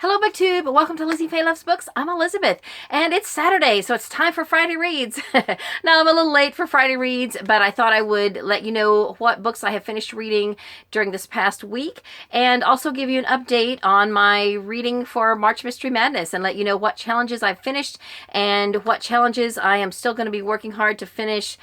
Hello BookTube, welcome to Lizzie Faye Loves Books. I'm Elizabeth, and it's Saturday, so it's time for Friday Reads. Now, I'm a little late for Friday Reads, but I thought I would let you know what books I have finished reading during this past week, and also give you an update on my reading for March Mystery Madness, and let you know what challenges I've finished, and what challenges I am still going to be working hard to finish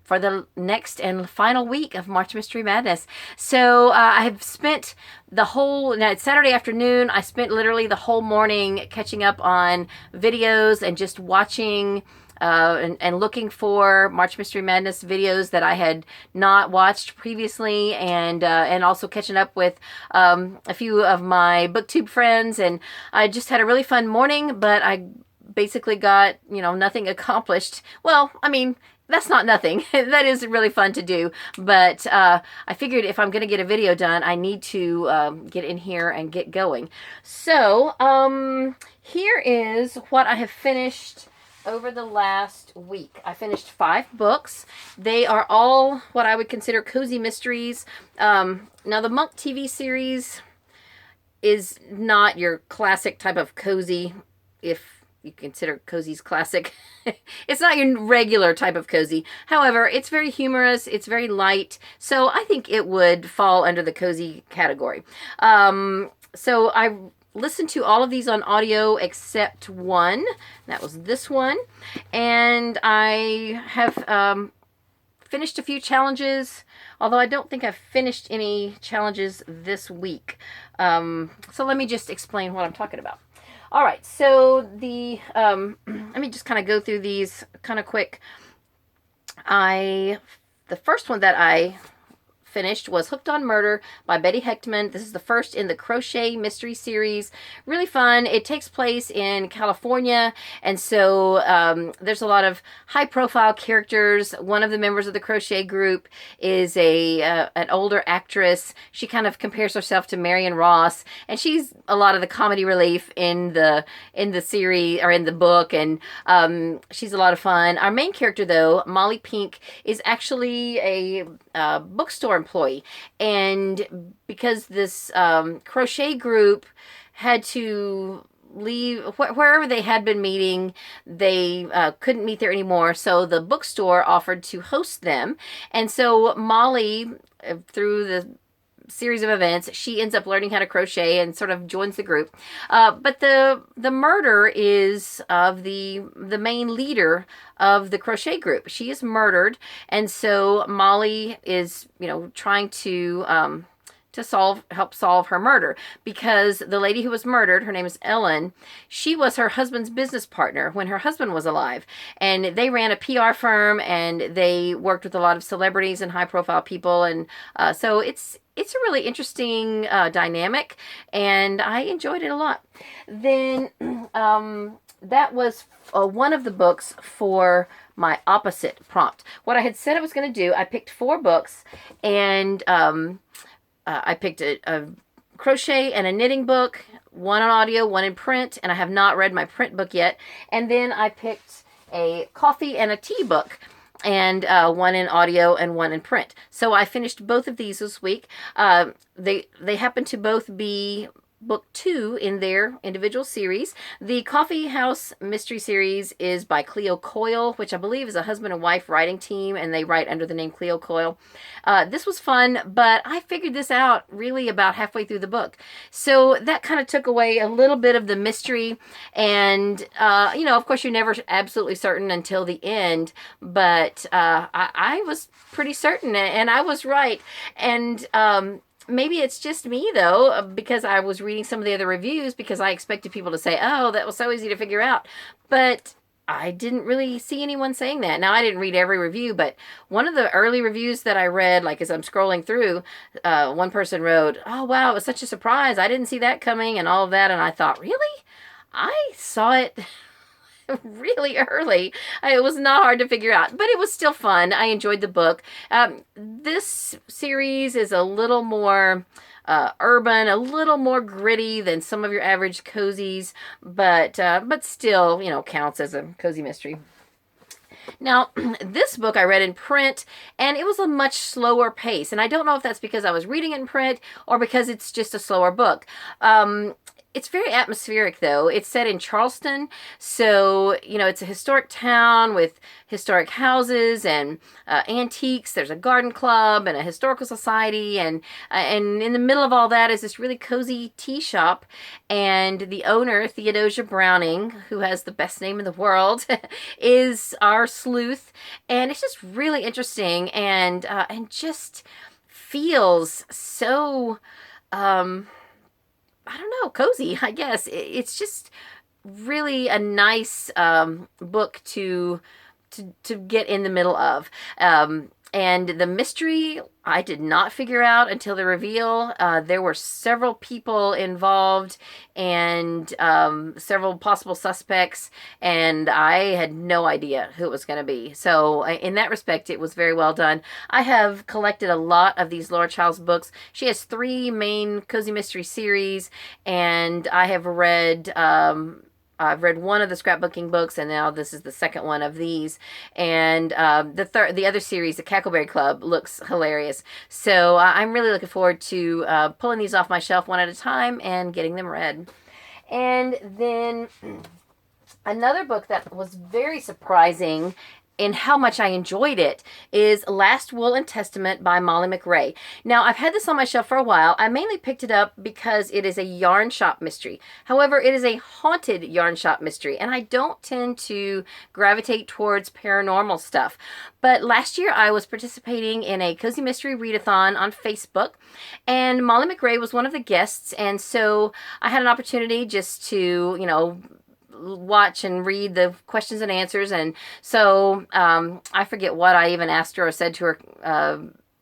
for the next and final week of March Mystery Madness. So I have spent it's Saturday afternoon. I spent literally the whole morning catching up on videos and just watching and looking for March Mystery Madness videos that I had not watched previously, and also catching up with a few of my BookTube friends. And I just had a really fun morning, but I basically got, nothing accomplished. Well, I mean, that's not nothing. That is really fun to do. But I figured if I'm going to get a video done, I need to get in here and get going. So here is what I have finished over the last week. I finished 5 books. They are all what I would consider cozy mysteries. Now, the Monk TV series is not your classic type of cozy, if you consider cozy's classic. It's not your regular type of cozy. However, it's very humorous. It's very light. So I think it would fall under the cozy category. So I listened to all of these on audio except one. That was this one. And I have finished a few challenges, although I don't think I've finished any challenges this week. So let me just explain what I'm talking about. All right, so let me just kind of go through these kind of quick. The first one that I finished was Hooked on Murder by Betty Hechman. This is the first in the Crochet mystery series. Really fun. It takes place in California, and so there's a lot of high-profile characters. One of the members of the Crochet group is an older actress. She kind of compares herself to Marion Ross, and she's a lot of the comedy relief in the series, or in the book, and she's a lot of fun. Our main character, though, Molly Pink, is actually a bookstore employee, and because this crochet group had to leave wherever they had been meeting, they couldn't meet there anymore, so the bookstore offered to host them. And so Molly, through the series of events, she ends up learning how to crochet and sort of joins the group. But the murder is of the main leader of the crochet group. She is murdered, and so Molly is, trying to help solve her murder, because the lady who was murdered, her name is Ellen, she was her husband's business partner when her husband was alive, and they ran a PR firm, and they worked with a lot of celebrities and high-profile people, and so it's a really interesting dynamic, and I enjoyed it a lot. Then that was one of the books for my opposite prompt. What I had said I was going to do, I picked 4 books, and I picked a crochet and a knitting book, one on audio, one in print, and I have not read my print book yet. And then I picked a coffee and a tea book, and one in audio and one in print. So I finished both of these this week. They happen to both be book 2 in their individual series. The Coffeehouse mystery series is by Cleo Coyle, which I believe is a husband and wife writing team, and they write under the name Cleo Coyle. This was fun, but I figured this out really about halfway through the book. So that kind of took away a little bit of the mystery, and of course you're never absolutely certain until the end, but I was pretty certain, and I was right. And maybe it's just me, though, because I was reading some of the other reviews, because I expected people to say, oh, that was so easy to figure out. But I didn't really see anyone saying that. Now, I didn't read every review, but one of the early reviews that I read, like as I'm scrolling through, one person wrote, oh, wow, it was such a surprise. I didn't see that coming, and all of that. And I thought, really? I saw it really early. It was not hard to figure out, but it was still fun. I enjoyed the book. This series is a little more urban, a little more gritty than some of your average cozies, but still, counts as a cozy mystery. Now, this book I read in print, and it was a much slower pace, and I don't know if that's because I was reading it in print or because it's just a slower book. It's very atmospheric, though. It's set in Charleston, so it's a historic town with historic houses and antiques. There's a garden club and a historical society, and in the middle of all that is this really cozy tea shop. And the owner, Theodosia Browning, who has the best name in the world, is our sleuth, and it's just really interesting and just feels so. I don't know, cozy, I guess. It's just really a nice book to get in the middle of. And the mystery, I did not figure out until the reveal. There were several people involved and several possible suspects, and I had no idea who it was going to be. So in that respect, it was very well done. I have collected a lot of these Laura Childs books. She has 3 main cozy mystery series, and I have read... I've read one of the scrapbooking books, and now this is the second one of these. And the other series, the Cackleberry Club, looks hilarious. So I'm really looking forward to pulling these off my shelf one at a time and getting them read. And then another book that was very surprising in how much I enjoyed it is Last Will and Testament by Molly MacRae. Now, I've had this on my shelf for a while. I mainly picked it up because it is a yarn shop mystery. However, it is a haunted yarn shop mystery, and I don't tend to gravitate towards paranormal stuff. But last year, I was participating in a Cozy Mystery Readathon on Facebook, and Molly MacRae was one of the guests, and so I had an opportunity just to, watch and read the questions and answers. And so I forget what I even asked her or said to her,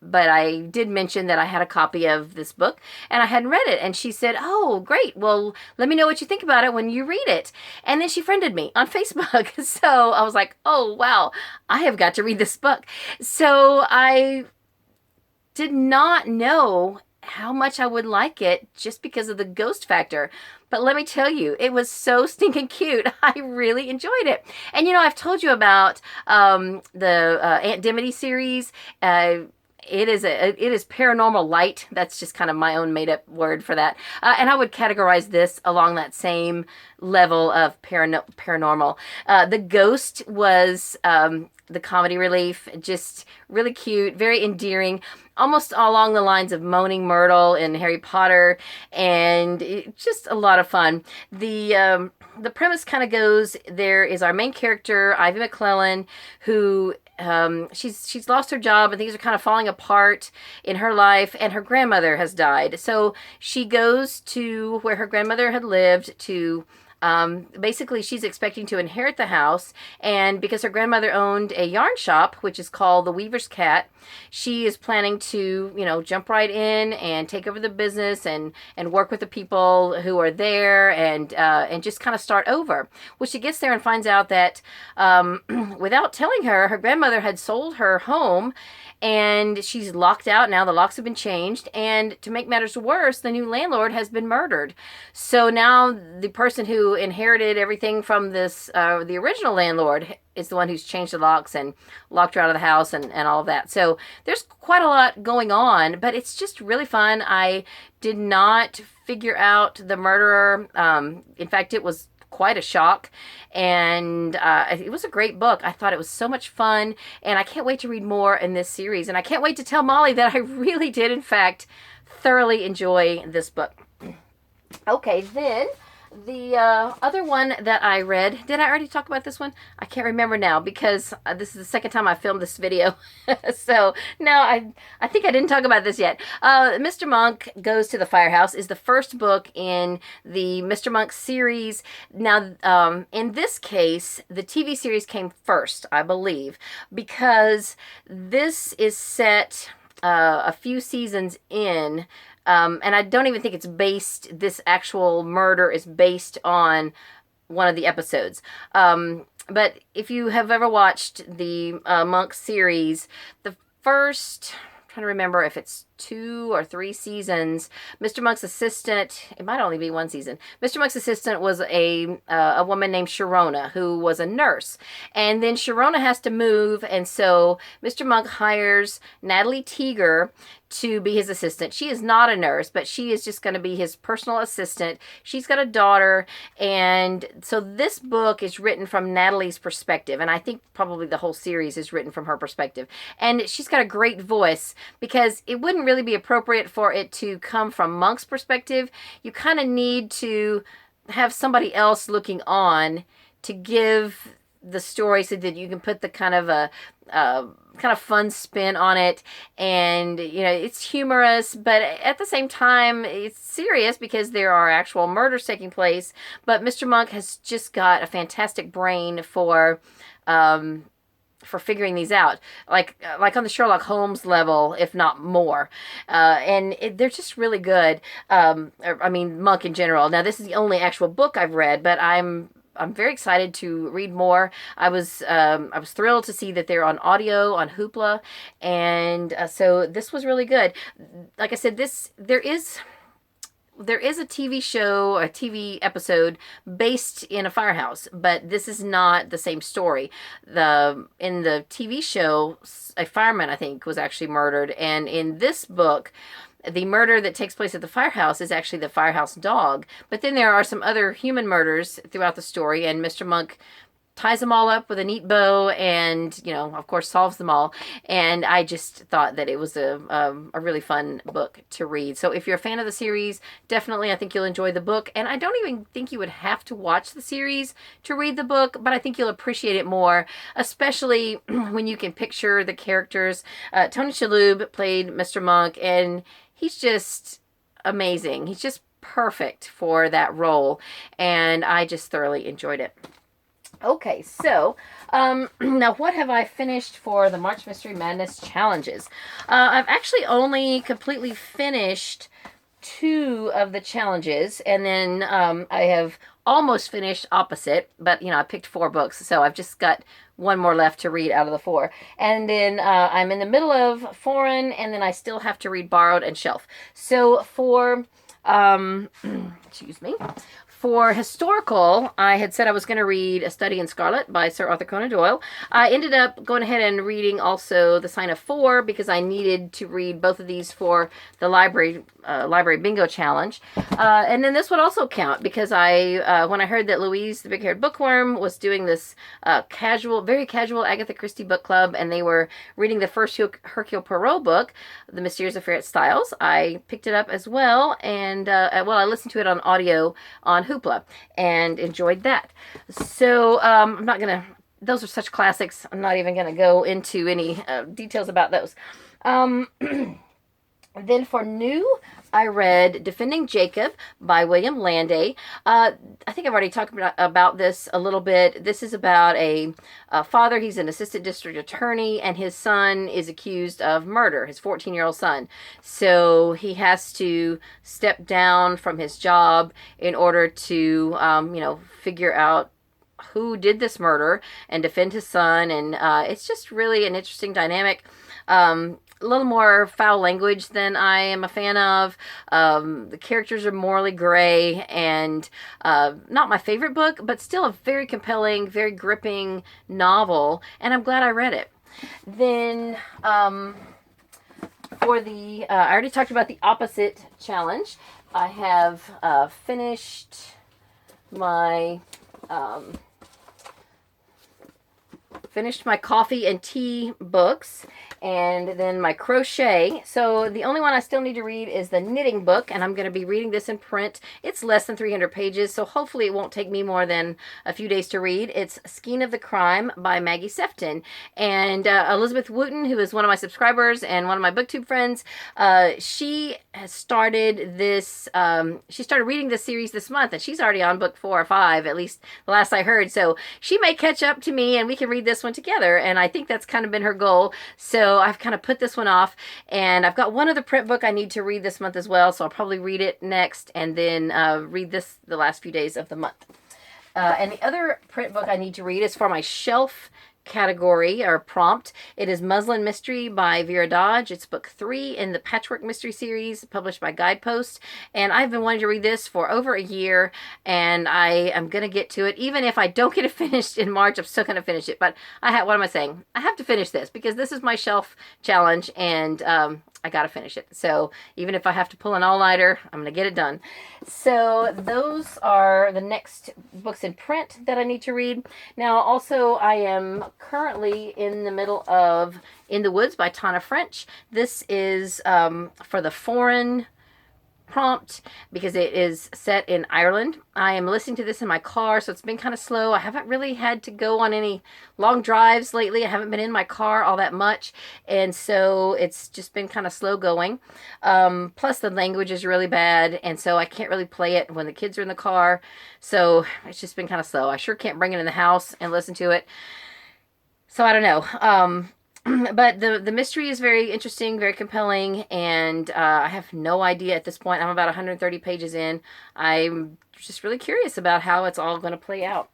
but I did mention that I had a copy of this book and I hadn't read it. And she said, "Oh, great. Well, let me know what you think about it when you read it." And then she friended me on Facebook. So I was like, oh, wow, I have got to read this book. So I did not know how much I would like it just because of the ghost factor. But let me tell you, it was so stinking cute. I really enjoyed it. And I've told you about the Aunt Dimity series. It is paranormal light. That's just kind of my own made up word for that. And I would categorize this along that same level of paranormal. The ghost was the comedy relief, just really cute, very endearing, almost along the lines of Moaning Myrtle in Harry Potter, and just a lot of fun. The premise kind of goes, there is our main character, Ivy McClellan, who she's lost her job and things are kind of falling apart in her life, and her grandmother has died. So she goes to where her grandmother had lived to basically she's expecting to inherit the house, and because her grandmother owned a yarn shop, which is called the Weaver's Cat, she is planning to, jump right in and take over the business and work with the people who are there and just kind of start over. Well, she gets there and finds out that without telling her grandmother had sold her home, and she's locked out now. The locks have been changed, and to make matters worse, the new landlord has been murdered. So now the person who inherited everything from this, the original landlord, is the one who's changed the locks and locked her out of the house and all of that. So there's quite a lot going on, but it's just really fun. I did not figure out the murderer. In fact, it was quite a shock, and it was a great book. I thought it was so much fun, and I can't wait to read more in this series, and I can't wait to tell Molly that I really did, in fact, thoroughly enjoy this book. Okay, then the other one that I read, did I already talk about this one? I can't remember now because this is the second time I filmed this video. So no, I think I didn't talk about this yet. Mr. Monk Goes to the Firehouse is the first book in the Mr. Monk series. Now, in this case, the TV series came first, I believe, because this is set a few seasons in. And I don't even think it's based, this actual murder is based on one of the episodes. But if you have ever watched the Monk series, the first, I'm trying to remember if it's 2 or 3 seasons, Mr. Monk's assistant, it might only be 1 season, Mr. Monk's assistant was a woman named Sharona, who was a nurse. And then Sharona has to move, and so Mr. Monk hires Natalie Teeger to be his assistant. She is not a nurse, but she is just going to be his personal assistant. She's got a daughter, and so this book is written from Natalie's perspective, and I think probably the whole series is written from her perspective. And she's got a great voice, because it wouldn't really be appropriate for it to come from Monk's perspective. You kind of need to have somebody else looking on to give the story so that you can put the kind of fun spin on it. And it's humorous, but at the same time it's serious because there are actual murders taking place. But Mr. Monk has just got a fantastic brain for figuring these out, like on the Sherlock Holmes level, if not more. And they're just really good. I mean, Monk in general. Now, this is the only actual book I've read, but I'm very excited to read more. I was thrilled to see that they're on audio on Hoopla, and so this was really good. Like I said, there is a TV show, a TV episode based in a firehouse, but this is not the same story. In the TV show, a fireman, I think, was actually murdered, and in this book, the murder that takes place at the firehouse is actually the firehouse dog. But then there are some other human murders throughout the story, and Mr. Monk ties them all up with a neat bow and, of course, solves them all. And I just thought that it was a really fun book to read. So if you're a fan of the series, definitely I think you'll enjoy the book. And I don't even think you would have to watch the series to read the book, but I think you'll appreciate it more, especially when you can picture the characters. Tony Shalhoub played Mr. Monk, and he's just amazing. He's just perfect for that role, and I just thoroughly enjoyed it. Okay, so now what have I finished for the March Mystery Madness challenges? I've actually only completely finished 2 of the challenges, and then I have almost finished Opposite, but I picked 4 books, so I've just got 1 more left to read out of the 4. And then I'm in the middle of Foreign, and then I still have to read Borrowed and Shelf. So for excuse me. For historical, I had said I was going to read A Study in Scarlet by Sir Arthur Conan Doyle. I ended up going ahead and reading also The Sign of Four, because I needed to read both of these for the library bingo challenge. And then this would also count, because when I heard that Louise, the Big-Haired Bookworm, was doing this very casual Agatha Christie book club, and they were reading the first Hercule Poirot book, The Mysterious Affair at Styles, I picked it up as well, and I listened to it on audio on Hoopla and enjoyed that. So I'm not gonna, those are such classics, I'm not even gonna go into any details about those. Then for new, I read Defending Jacob by William Landay. I think I've already talked about this a little bit. This is about a father. He's an assistant district attorney, and his son is accused of murder, his 14-year-old son. So he has to step down from his job in order to, figure out who did this murder and defend his son. And it's just really an interesting dynamic. A little more foul language than I am a fan of. The characters are morally gray, and not my favorite book, but still a very compelling, very gripping novel, and I'm glad I read it. Then for the, I already talked about the Opposite challenge. I have finished my coffee and tea books, and then my crochet. So the only one I still need to read is the knitting book, and I'm going to be reading this in print. It's less than 300 pages, so hopefully it won't take me more than a few days to read. It's Skein of the Crime by Maggie Sefton. And Elizabeth Wooten, who is one of my subscribers and one of my BookTube friends, she has started this, she started reading this series this month, and she's already on book 4 or 5, at least the last I heard. So she may catch up to me, and we can read this one together, and I think that's kind of been her goal. So I've kind of put this one off, and I've got one other print book I need to read this month as well, so I'll probably read it next, and then read this the last few days of the month. And the other print book I need to read is for my shelf category or prompt. It is Muslin Mystery by Vera Dodge. It's book 3 in the Patchwork Mystery series published by Guidepost. And I've been wanting to read this for over a year, and I am going to get to it. Even if I don't get it finished in March, I'm still going to finish it. But what am I saying? I have to finish this because this is my shelf challenge, and I got to finish it. So even if I have to pull an all-nighter, I'm going to get it done. So those are the next books in print that I need to read. Now, also, I am currently in the middle of In the Woods by Tana French. This is for the foreign prompt because it is set in Ireland. I am listening to this in my car, so it's been kind of slow. I haven't really had to go on any long drives lately. I haven't been in my car all that much, and so it's just been kind of slow going. Plus the language is really bad, and so I can't really play it when the kids are in the car, so it's just been kind of slow. I sure can't bring it in the house and listen to it, so I don't know. But the mystery is very interesting, very compelling, and I have no idea at this point. I'm about 130 pages in. I'm just really curious about how it's all going to play out.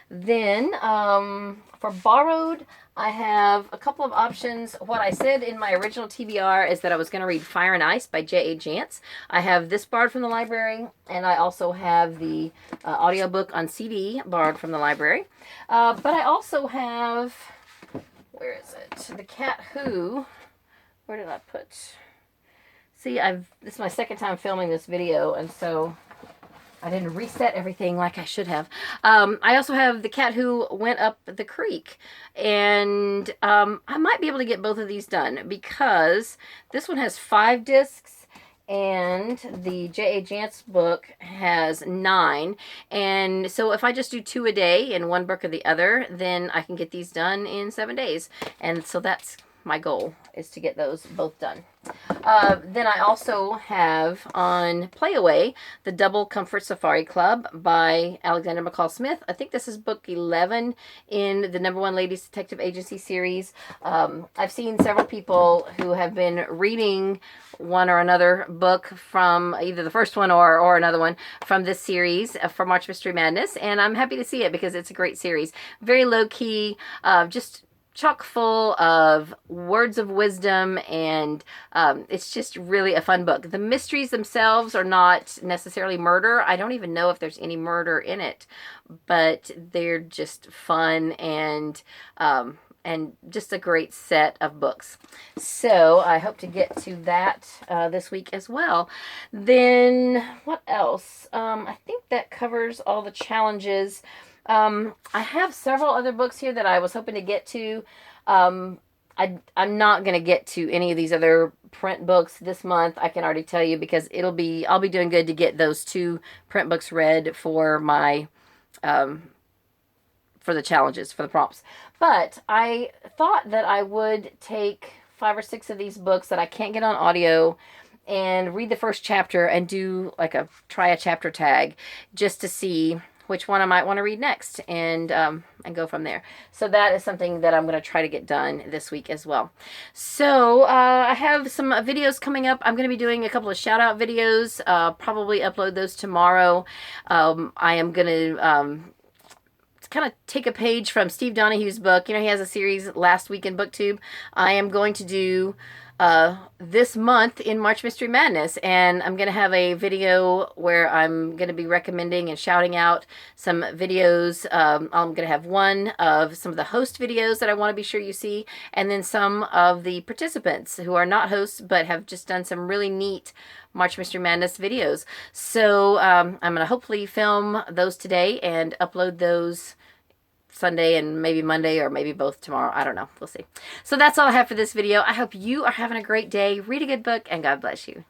Then, for borrowed, I have a couple of options. What I said in my original TBR is that I was going to read Fire and Ice by J.A. Jance. I have this borrowed from the library, and I also have the audiobook on CD borrowed from the library. But I also have... where is it? The Cat Who. Where did I put? See, this is my second time filming this video, and so I didn't reset everything like I should have. I also have The Cat Who Went Up the Creek, and I might be able to get both of these done because this one has 5 discs, and the J.A. Jance book has 9. And so if I just do 2 a day in one book or the other, then I can get these done in 7 days. And so that's my goal, is to get those both done. Then I also have on Playaway the Double Comfort Safari Club by Alexander McCall Smith. I think this is book 11 in the #1 Ladies Detective Agency series. I've seen several people who have been reading one or another book from either the first one or another one from this series for March Mystery Madness, and I'm happy to see it because it's a great series. Very low-key, just chock full of words of wisdom, and it's just really a fun book. The mysteries themselves are not necessarily murder. I don't even know if there's any murder in it, but they're just fun and just a great set of books. So I hope to get to that this week as well. Then what else? I think that covers all the challenges. I have several other books here that I was hoping to get to. I'm not going to get to any of these other print books this month, I can already tell you, because I'll be doing good to get those 2 print books read for my, for the challenges, for the prompts. But I thought that I would take 5 or 6 of these books that I can't get on audio and read the first chapter and do like try a chapter tag just to see which one I might want to read next, and go from there. So that is something that I'm going to try to get done this week as well. So I have some videos coming up. I'm going to be doing a couple of shout out videos, probably upload those tomorrow. I am going to kind of take a page from Steve Donahue's book. You know, he has a series, Last Week in BookTube. I am going to do this month in March Mystery Madness, and I'm going to have a video where I'm going to be recommending and shouting out some videos. I'm going to have one of some of the host videos that I want to be sure you see, and then some of the participants who are not hosts but have just done some really neat March Mystery Madness videos. So I'm going to hopefully film those today and upload those Sunday and maybe Monday, or maybe both tomorrow. I don't know. We'll see. So that's all I have for this video. I hope you are having a great day. Read a good book, and God bless you.